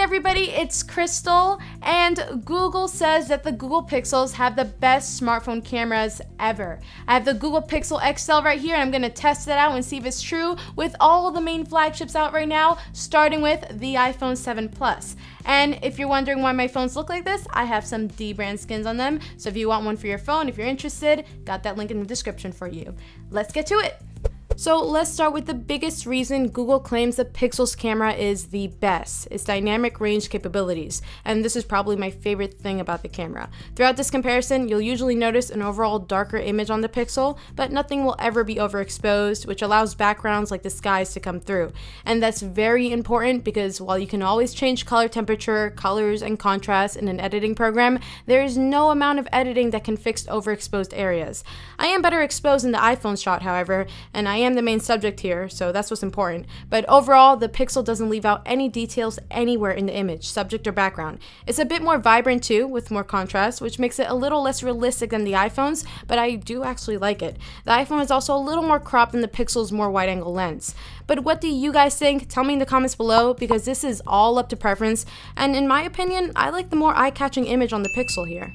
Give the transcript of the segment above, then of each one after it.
everybody, it's Crystal, and Google says that the Google Pixels have the best smartphone cameras ever. I have the Google Pixel XL right here, and I'm going to test it out and see if it's true with all of the main flagships out right now, starting with the iPhone 7 Plus. And if you're wondering why my phones look like this, I have some D-brand skins on them, so if you want one for your phone, if you're interested, got that link in the description for you. Let's get to it. So let's start with the biggest reason Google claims the Pixel's camera is the best, its dynamic range capabilities, and this is probably my favorite thing about the camera. Throughout this comparison, you'll usually notice an overall darker image on the Pixel, but nothing will ever be overexposed, which allows backgrounds like the skies to come through. And that's very important because while you can always change color temperature, colors, and contrast in an editing program, there is no amount of editing that can fix overexposed areas. I am better exposed in the iPhone shot, however, and I am the main subject here, so that's what's important. But overall, the Pixel doesn't leave out any details anywhere in the image, subject or background. It's a bit more vibrant too, with more contrast, which makes it a little less realistic than the iPhones, but I do actually like it. The iPhone is also a little more cropped than the Pixel's more wide-angle lens. But what do you guys think? Tell me in the comments below, because this is all up to preference, and in my opinion, I like the more eye-catching image on the Pixel here.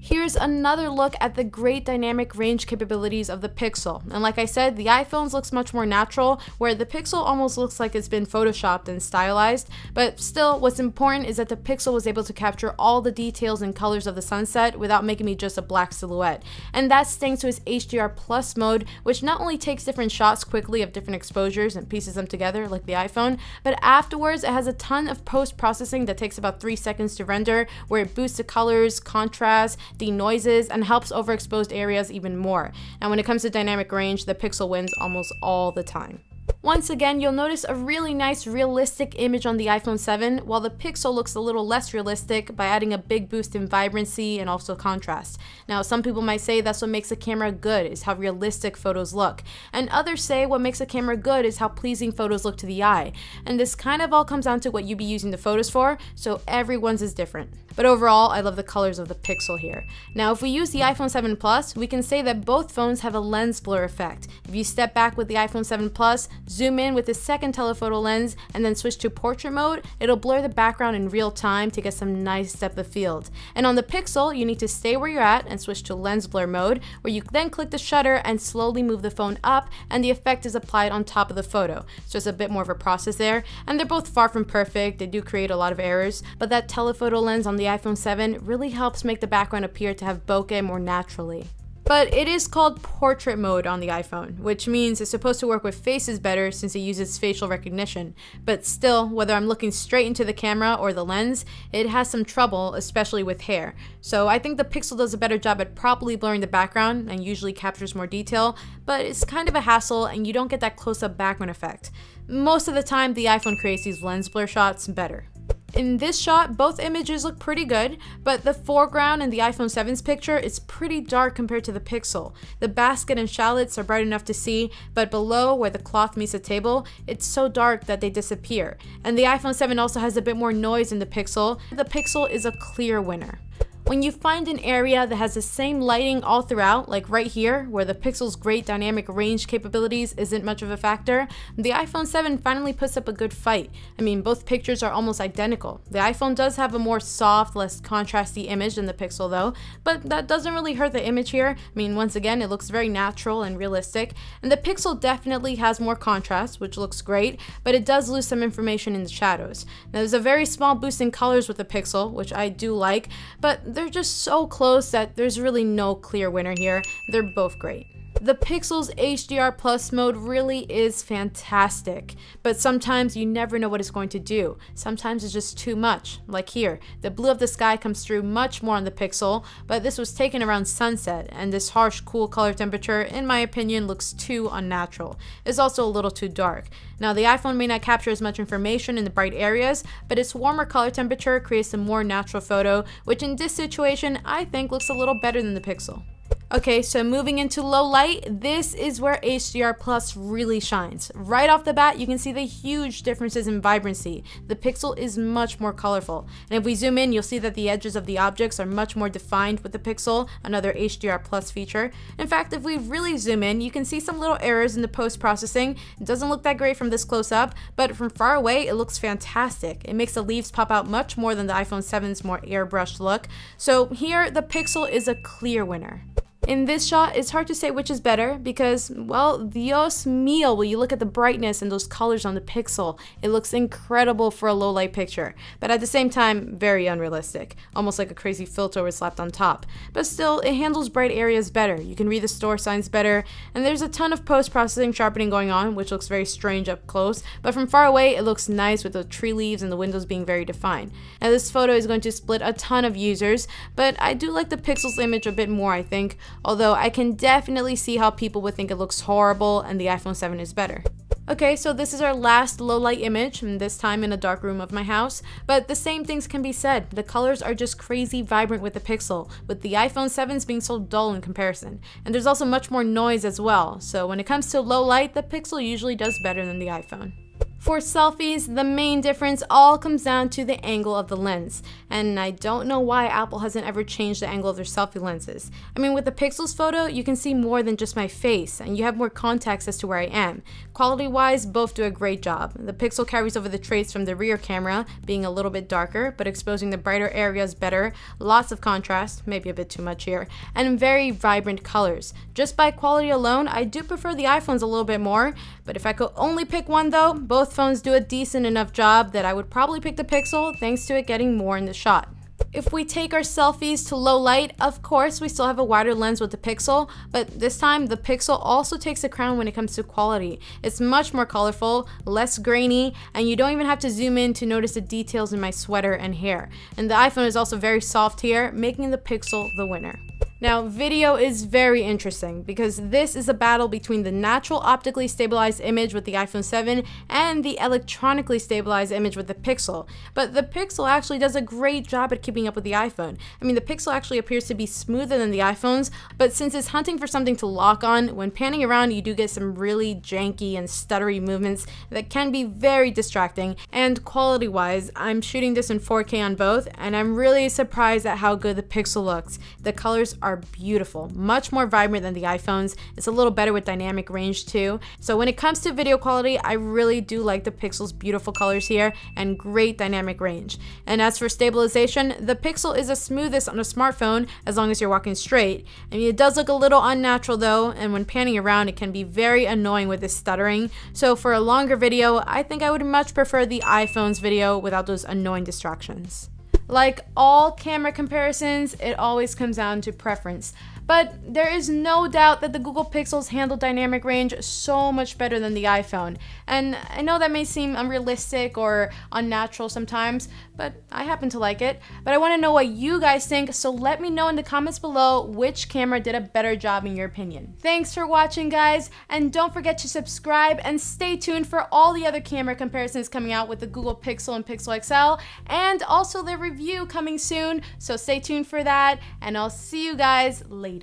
Here's another look at the great dynamic range capabilities of the Pixel. And like I said, the iPhones looks much more natural, where the Pixel almost looks like it's been photoshopped and stylized. But still, what's important is that the Pixel was able to capture all the details and colors of the sunset without making me just a black silhouette. And that's thanks to its HDR Plus mode, which not only takes different shots quickly of different exposures and pieces them together like the iPhone, but afterwards it has a ton of post-processing that takes about 3 seconds to render, where it boosts the colors, contrast, denoises, and helps overexposed areas even more. And when it comes to dynamic range, the Pixel wins almost all the time. Once again, you'll notice a really nice realistic image on the iPhone 7, while the Pixel looks a little less realistic by adding a big boost in vibrancy and also contrast. Now, some people might say that's what makes a camera good, is how realistic photos look. And others say what makes a camera good is how pleasing photos look to the eye. And this kind of all comes down to what you be using the photos for, so everyone's is different. But overall, I love the colors of the Pixel here. Now, if we use the iPhone 7 Plus, we can say that both phones have a lens blur effect. If you step back with the iPhone 7 Plus, zoom in with the second telephoto lens, and then switch to portrait mode, it'll blur the background in real time to get some nice depth of field. And on the Pixel, you need to stay where you're at and switch to lens blur mode, where you then click the shutter and slowly move the phone up, and the effect is applied on top of the photo. So it's a bit more of a process there, and they're both far from perfect. They do create a lot of errors, but that telephoto lens on the iPhone 7 really helps make the background appear to have bokeh more naturally. But it is called portrait mode on the iPhone, which means it's supposed to work with faces better since it uses facial recognition. But still, whether I'm looking straight into the camera or the lens, it has some trouble, especially with hair. So I think the Pixel does a better job at properly blurring the background and usually captures more detail, but it's kind of a hassle and you don't get that close-up background effect. Most of the time, the iPhone creates these lens blur shots better. In this shot, both images look pretty good, but the foreground in the iPhone 7's picture is pretty dark compared to the Pixel. The basket and shallots are bright enough to see, but below, where the cloth meets the table, it's so dark that they disappear. And the iPhone 7 also has a bit more noise than the Pixel. The Pixel is a clear winner. When you find an area that has the same lighting all throughout, like right here, where the Pixel's great dynamic range capabilities isn't much of a factor, the iPhone 7 finally puts up a good fight. I mean, both pictures are almost identical. The iPhone does have a more soft, less contrasty image than the Pixel though, but that doesn't really hurt the image here. I mean, once again, it looks very natural and realistic, and the Pixel definitely has more contrast, which looks great, but it does lose some information in the shadows. Now, there's a very small boost in colors with the Pixel, which I do like, but they're just so close that there's really no clear winner here. They're both great. The Pixel's HDR Plus mode really is fantastic, but sometimes you never know what it's going to do. Sometimes it's just too much. Like here, the blue of the sky comes through much more on the Pixel, but this was taken around sunset, and this harsh, cool color temperature, in my opinion, looks too unnatural. It's also a little too dark. Now, the iPhone may not capture as much information in the bright areas, but its warmer color temperature creates a more natural photo, which in this situation, I think looks a little better than the Pixel. Okay, so moving into low light, this is where HDR Plus really shines. Right off the bat, you can see the huge differences in vibrancy. The pixel is much more colorful. And if we zoom in, you'll see that the edges of the objects are much more defined with the pixel, another HDR Plus feature. In fact, if we really zoom in, you can see some little errors in the post-processing. It doesn't look that great from this close up, but from far away, it looks fantastic. It makes the leaves pop out much more than the iPhone 7's more airbrushed look. So here, the pixel is a clear winner. In this shot, it's hard to say which is better because, well, Dios mío, when you look at the brightness and those colors on the pixel, it looks incredible for a low light picture, but at the same time, very unrealistic, almost like a crazy filter was slapped on top. But still, it handles bright areas better. You can read the store signs better, and there's a ton of post-processing sharpening going on, which looks very strange up close, but from far away, it looks nice with the tree leaves and the windows being very defined. Now, this photo is going to split a ton of users, but I do like the pixel's image a bit more, I think. Although I can definitely see how people would think it looks horrible and the iPhone 7 is better. Okay, so this is our last low light image, and this time in a dark room of my house, but the same things can be said. The colors are just crazy vibrant with the pixel, with the iPhone 7s being so dull in comparison. And there's also much more noise as well, so when it comes to low light, the pixel usually does better than the iPhone. For selfies, the main difference all comes down to the angle of the lens. And I don't know why Apple hasn't ever changed the angle of their selfie lenses. I mean, with the Pixels photo, you can see more than just my face, and you have more context as to where I am. Quality-wise, both do a great job. The Pixel carries over the traits from the rear camera, being a little bit darker, but exposing the brighter areas better, lots of contrast, maybe a bit too much here, and very vibrant colors. Just by quality alone, I do prefer the iPhones a little bit more, but if I could only pick one though, both phones do a decent enough job that I would probably pick the Pixel thanks to it getting more in the shot. If we take our selfies to low light, of course we still have a wider lens with the Pixel, but this time the Pixel also takes the crown when it comes to quality. It's much more colorful, less grainy, and you don't even have to zoom in to notice the details in my sweater and hair. And the iPhone is also very soft here, making the Pixel the winner. Now, video is very interesting because this is a battle between the natural optically stabilized image with the iPhone 7 and the electronically stabilized image with the Pixel. But the Pixel actually does a great job at keeping up with the iPhone. I mean, the Pixel actually appears to be smoother than the iPhones, but since it's hunting for something to lock on, when panning around, you do get some really janky and stuttery movements that can be very distracting. And quality-wise, I'm shooting this in 4K on both, and I'm really surprised at how good the Pixel looks. The colors are beautiful, much more vibrant than the iPhones. It's a little better with dynamic range too. So when it comes to video quality, I really do like the Pixel's beautiful colors here and great dynamic range. And as for stabilization, the Pixel is the smoothest on a smartphone as long as you're walking straight. I mean, it does look a little unnatural though, and when panning around, it can be very annoying with this stuttering. So for a longer video, I think I would much prefer the iPhone's video without those annoying distractions. Like all camera comparisons, it always comes down to preference. But there is no doubt that the Google Pixels handle dynamic range so much better than the iPhone. And I know that may seem unrealistic or unnatural sometimes, but I happen to like it. But I want to know what you guys think, so let me know in the comments below which camera did a better job in your opinion. Thanks for watching, guys, and don't forget to subscribe and stay tuned for all the other camera comparisons coming out with the Google Pixel and Pixel XL, and also the review coming soon, so stay tuned for that, and I'll see you guys later.